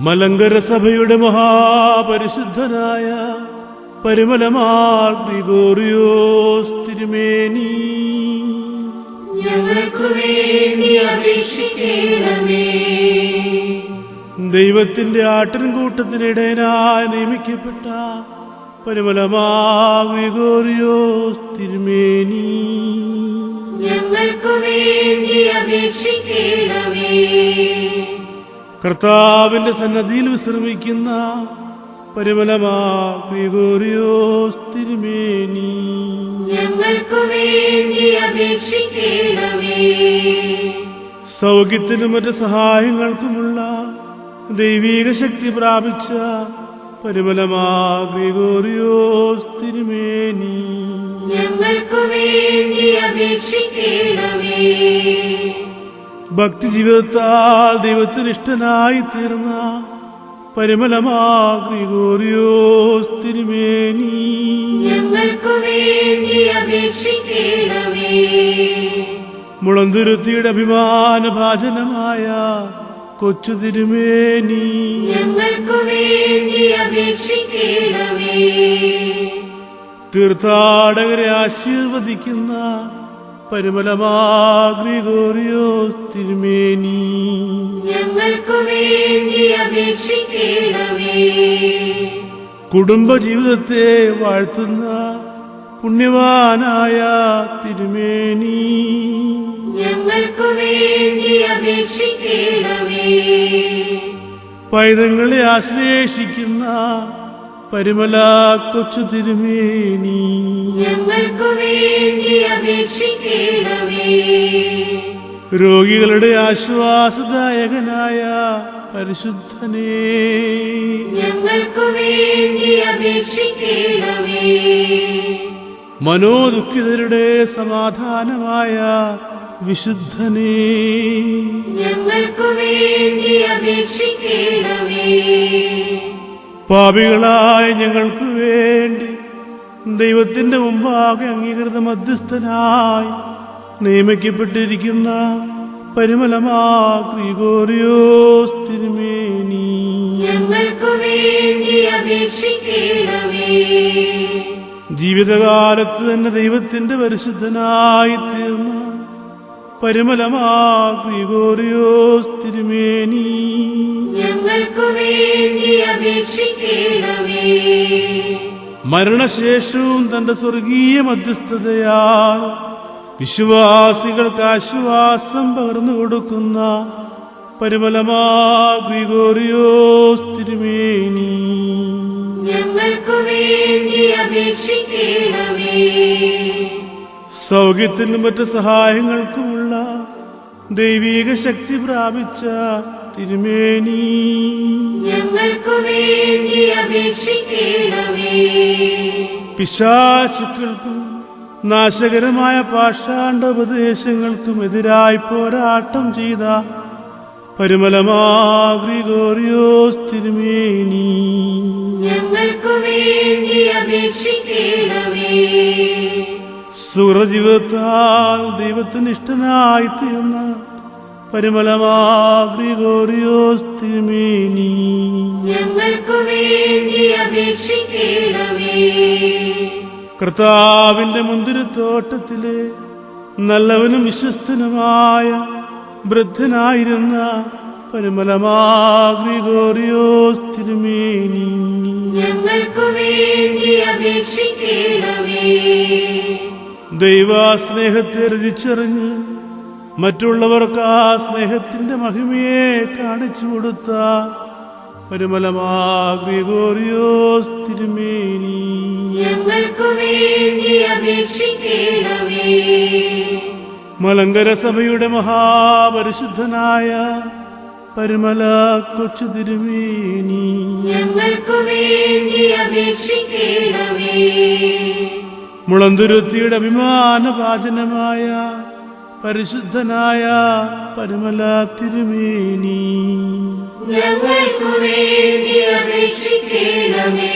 മലങ്കര സഭയുടെ മഹാപരിശുദ്ധനായ പരിമലമാർ ഗ്രിഗോറിയോസ് തിരുമേനി, ഞങ്ങൾക്ക് വേണ്ടി അപേക്ഷിക്കണമേ. ദൈവത്തിന്റെ ആട്ടിൻകൂട്ടത്തിനിടയനായി നിയമിക്കപ്പെട്ട പരിമലമാർ ഗ്രിഗോറിയോസ് തിരുമേനി, ഞങ്ങൾക്ക് വേണ്ടി അപേക്ഷിക്കണമേ. കർത്താവിന്റെ സന്നദ്ധിയിൽ വിശ്രമിക്കുന്ന പരിമലമാർ ഗ്രിഗോറിയോസ് തിരുമേനി, ഞങ്ങൾക്ക് വേണ്ടി അപേക്ഷിക്കണമേ. സൗഖ്യത്തിനും മറ്റ് സഹായങ്ങൾക്കുമുള്ള ദൈവീക ശക്തി പ്രാപിച്ച പരിമലമാർ ഗ്രിഗോറിയോസ് തിരുമേനി, ഞങ്ങൾക്ക് വേണ്ടി അപേക്ഷിക്കണമേ. ഭക്തി ജീവിതത്താൽ ദൈവത്തിന് ഇഷ്ടനായി തീർന്ന പരിമലമാർ ഗ്രിഗോറിയോസ് തിരുമേനി, ഞങ്ങൾക്ക് വേണ്ടി അപേക്ഷിക്കണമേ. മുളന്തുരുത്തിയുടെ അഭിമാന ഭാജനമായ കൊച്ചു തിരുമേനി, ഞങ്ങൾക്ക് വേണ്ടി അപേക്ഷിക്കണമേ. തീർത്ഥാടകരെ ആശീർവദിക്കുന്ന പരിമലമാർ ഗ്രിഗോറിയോസ് തിരുമേനി, ഞങ്ങൾക്ക് വേണ്ടി അപേക്ഷിക്കണമേ. കുടുംബജീവിതത്തെ വാഴ്ത്തുന്ന പുണ്യവാനായ തിരുമേനി, ഞങ്ങൾക്ക് വേണ്ടി അപേക്ഷിക്കണമേ. പൈതങ്ങളെ ആശ്ലേഷിക്കുന്ന പരിമല കൊച്ചു തിരുമേനി, ഞങ്ങൾക്ക് വേണ്ടി അപേക്ഷിക്കണമേ. രോഗികളുടെ ആശ്വാസദായകനായ പരിശുദ്ധനേ, ഞങ്ങൾക്ക് വേണ്ടി അപേക്ഷിക്കണമേ. മനോദുഃഖിതരുടെ സമാധാനമായ വിശുദ്ധനേ, ഞങ്ങൾക്ക് വേണ്ടി അപേക്ഷിക്കണമേ. പാപികളായ ഞങ്ങൾക്ക് വേണ്ടി ദൈവത്തിന്റെ മുമ്പാകെ അംഗീകൃത മധ്യസ്ഥനായി നിയമിക്കപ്പെട്ടിരിക്കുന്ന പരിമലമാർ ഗ്രിഗോറിയോസ് തിരുമേനി, ഞങ്ങൾക്ക് വേണ്ടി അപേക്ഷിക്കണമേ. ജീവിതകാലത്ത് തന്നെ ദൈവത്തിന്റെ പരിശുദ്ധനായി തീർന്ന പരിമലമാർ ഗ്രിഗോറിയോസ് തിരുമേനി, ഞങ്ങൾക്ക് വേണ്ടി അപേക്ഷിക്കണമേ. മരണശേഷവും തന്റെ സ്വർഗീയ മധ്യസ്ഥതയാൽ വിശ്വാസികൾക്ക് ആശ്വാസം പകർന്നു കൊടുക്കുന്ന പരിമലമാർ ഗ്രിഗോറിയോസ് തിരുമേനി, ഞങ്ങൾക്ക് വേണ്ടി അപേക്ഷിക്കണമേ. സൗഖ്യത്തിനും മറ്റ് സഹായങ്ങൾക്കുമുള്ള ദൈവീക ശക്തി പ്രാപിച്ച തിരുമേനി, ഞങ്ങൾക്ക് വേണ്ടി അപേക്ഷിക്കണമേ. പിശാചുക്കൾക്കും നാശകരമായ പാഷാണ്ഡോപദേശങ്ങൾക്കും എതിരായി പോരാട്ടം ചെയ്ത പരിമലമാർ ഗ്രിഗോറിയോസ് തിരുമേനി, ഞങ്ങൾക്ക് വേണ്ടി അപേക്ഷിക്കണമേ. സുഹൃജീവിതത്താൽ ദൈവത്തിന് ഇഷ്ടനായി തീർന്ന പരിമലമാർ ഗ്രിഗോറിയോസ് തിരുമേനി, ഞങ്ങൾക്ക് വേണ്ടി അപേക്ഷിക്കണമേ. കർത്താവിന്റെ മുന്തിരിത്തോട്ടത്തിലെ നല്ലവനും വിശ്വസ്തനുമായ വൃദ്ധനായിരുന്ന പരിമലമാർ ഗ്രിഗോറിയോസ് തിരുമേനി, ഞങ്ങൾക്ക് വേണ്ടി അപേക്ഷിക്കണമേ. ദൈവസ്നേഹത്തെ രുചിച്ചറിഞ്ഞ് മറ്റുള്ളവർക്ക് ആ സ്നേഹത്തിന്റെ മഹിമയെ കാണിച്ചു കൊടുത്ത പരിമലമാർ ഗ്രിഗോറിയോസ് തിരുമേനി, ഞങ്ങൾക്ക് വേണ്ടി അപേക്ഷിക്കണമേ. മലങ്കര സഭയുടെ മഹാപരിശുദ്ധനായ പരിമല കൊച്ചു തിരുമേനി, ഞങ്ങൾക്ക് വേണ്ടി അപേക്ഷിക്കണമേ. മുളന്തുരുത്തിയുടെ അഭിമാന ഭാജനമായ പരിശുദ്ധനായ പരിമല തിരുമേനി, ഞങ്ങൾക്ക് വേണ്ടി അപേക്ഷിക്കണമേ.